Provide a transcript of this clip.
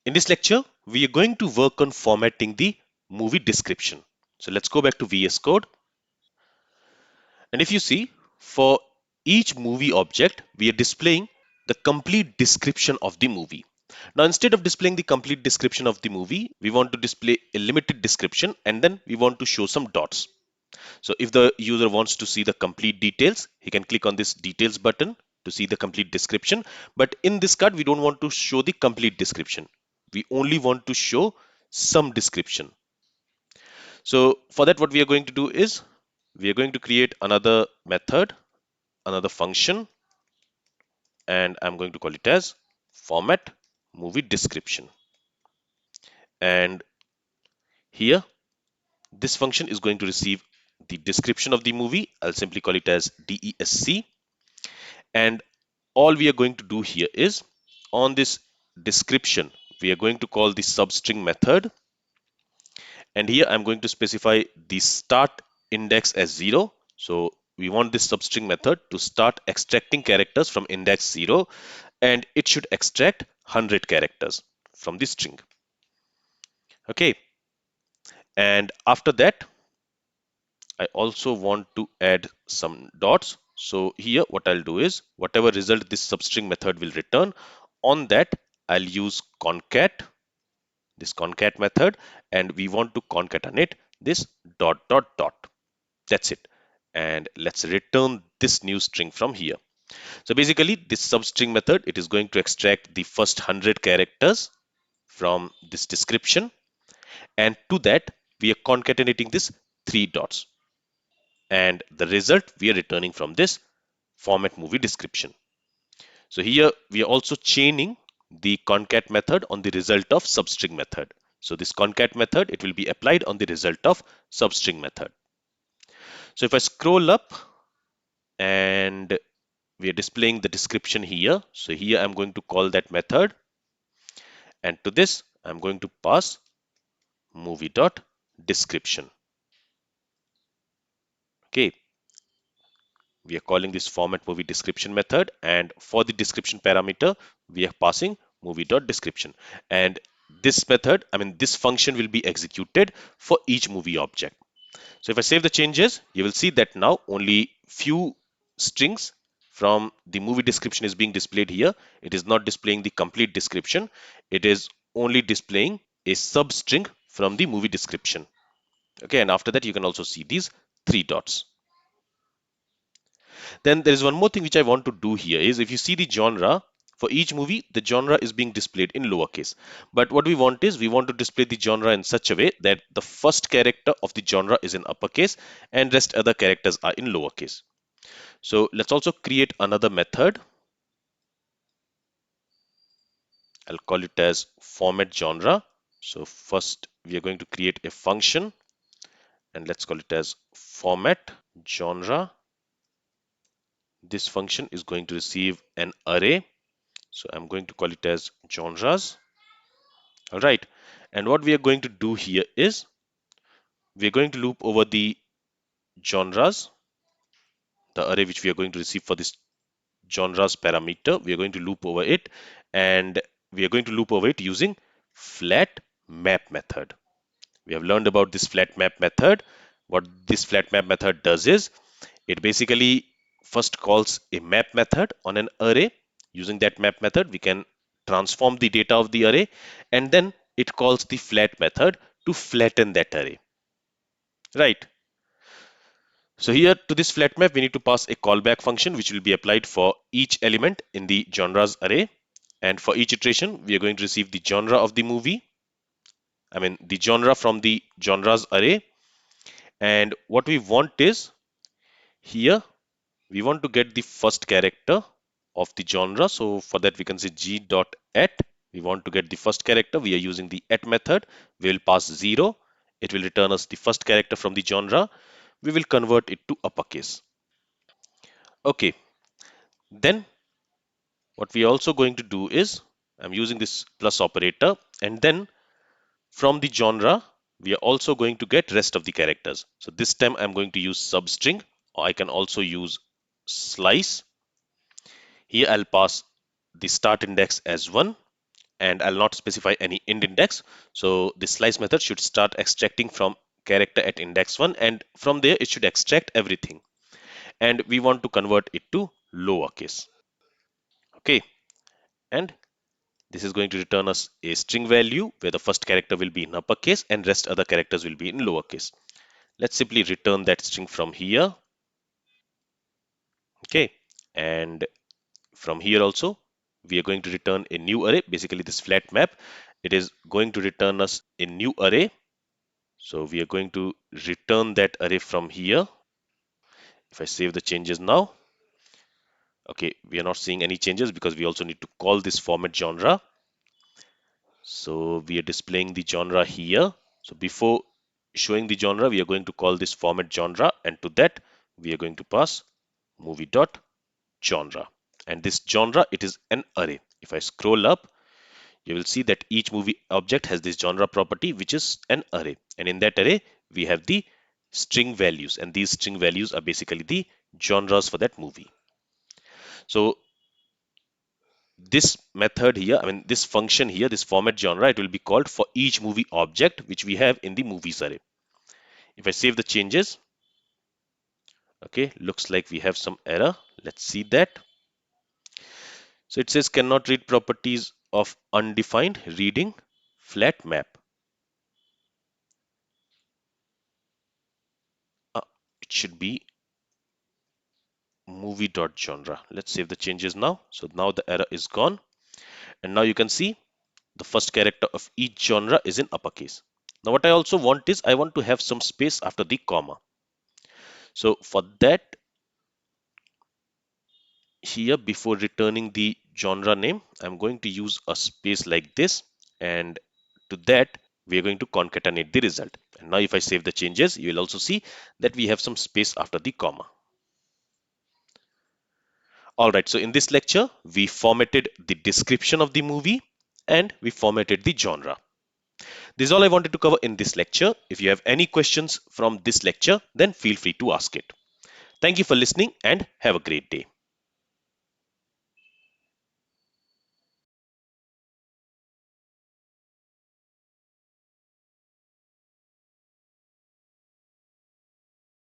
In this lecture, we are going to work on formatting the movie description. So let's go back to VS Code. And if you see, for each movie object, we are displaying the complete description of the movie. Now, instead of displaying the complete description of the movie, we want to display a limited description and then we want to show some dots. So if the user wants to see the complete details, he can click on this details button to see the complete description. But in this card, we don't want to show the complete description. We only want to show some description. So for that, what we are going to do is we are going to create another method, another function, and I'm going to call it as format movie description. And here, this function is going to receive the description of the movie. I'll simply call it as DESC. And all we are going to do here is on this description, we are going to call the substring method. And here I'm going to specify the start index as 0. So we want this substring method to start extracting characters from index 0, and it should extract 100 characters from the string. Okay. And after that, I also want to add some dots. So here what I'll do is whatever result this substring method will return, on that I'll use concat, this concat method, and we want to concatenate this dot dot dot. That's it. And let's return this new string from here. So basically this substring method, it is going to extract the first 100 characters from this description, and to that we are concatenating this three dots, and the result we are returning from this format movie description. So here we are also chaining the concat method on the result of substring method. So this concat method, it will be applied on the result of substring method. So if I scroll up, and we are displaying the description here. So here I'm going to call that method, and to this I'm going to pass movie.description. Okay, we are calling this format movie description method, and for the description parameter we are passing movie.description. And this method, this function will be executed for each movie object. So if I save the changes, you will see that now only few strings from the movie description is being displayed here. It is not displaying the complete description. It is only displaying a substring from the movie description. Okay, and after that you can also see these three dots. Then there is one more thing which I want to do here is, if you see the genre, for each movie, the genre is being displayed in lowercase. But what we want is, we want to display the genre in such a way that the first character of the genre is in uppercase and rest other characters are in lowercase. So let's also create another method. I'll call it as format genre. So first we are going to create a function, and let's call it as format genre. This function is going to receive an array. So I'm going to call it as genres. All right. And what we are going to do here is we are going to loop over the genres, the array which we are going to receive for this genres parameter. We are going to loop over it, and we are going to loop over it using flat map method. We have learned about this flat map method. What this flat map method does is, it basically first calls a map method on an array. Using that map method, we can transform the data of the array, and then it calls the flat method to flatten that array. Right. So here to this flat map, we need to pass a callback function which will be applied for each element in the genres array. And for each iteration, we are going to receive the genre of the movie. The genre from the genres array. And what we want is, here we want to get the first character of the genre. So for that we can say g.at. We want to get the first character. We are using the at method. We will pass 0. It will return us the first character from the genre. We will convert it to uppercase. Okay. Then what we are also going to do is, I'm using this plus operator, and then from the genre we are also going to get rest of the characters. So this time I'm going to use substring, or I can also use slice. Here I'll pass the start index as 1. and I'll not specify any end index. So the slice method should start extracting from character at index 1, and from there it should extract everything. And we want to convert it to lowercase. Okay, and this is going to return us a string value where the first character will be in uppercase and rest other characters will be in lowercase. Let's simply return that string from here. Okay, and from here also we are going to return a new array. Basically this flat map, it is going to return us a new array. So we are going to return that array from here. If I save the changes now, okay, we are not seeing any changes because we also need to call this format genre. So we are displaying the genre here. So before showing the genre, we are going to call this format genre, and to that we are going to pass movie.genre. And this genre, it is an array. If I scroll up, you will see that each movie object has this genre property, which is an array. And in that array, we have the string values, and these string values are basically the genres for that movie. So this method here, I mean this function here, this format genre, it will be called for each movie object which we have in the movies array. If I save the changes, okay, looks like we have some error. Let's see that. So it says cannot read properties of undefined reading flat map. It should be movie.genre. Let's save the changes now. So now the error is gone. And now you can see the first character of each genre is in uppercase. Now what I also want is I want to have some space after the comma. So for that, here before returning the genre name, I'm going to use a space like this, and to that we are going to concatenate the result. And now if I save the changes, you will also see that we have some space after the comma. Alright, so in this lecture we formatted the description of the movie and we formatted the genre. This is all I wanted to cover in this lecture. If you have any questions from this lecture, then feel free to ask it. Thank you for listening and have a great day.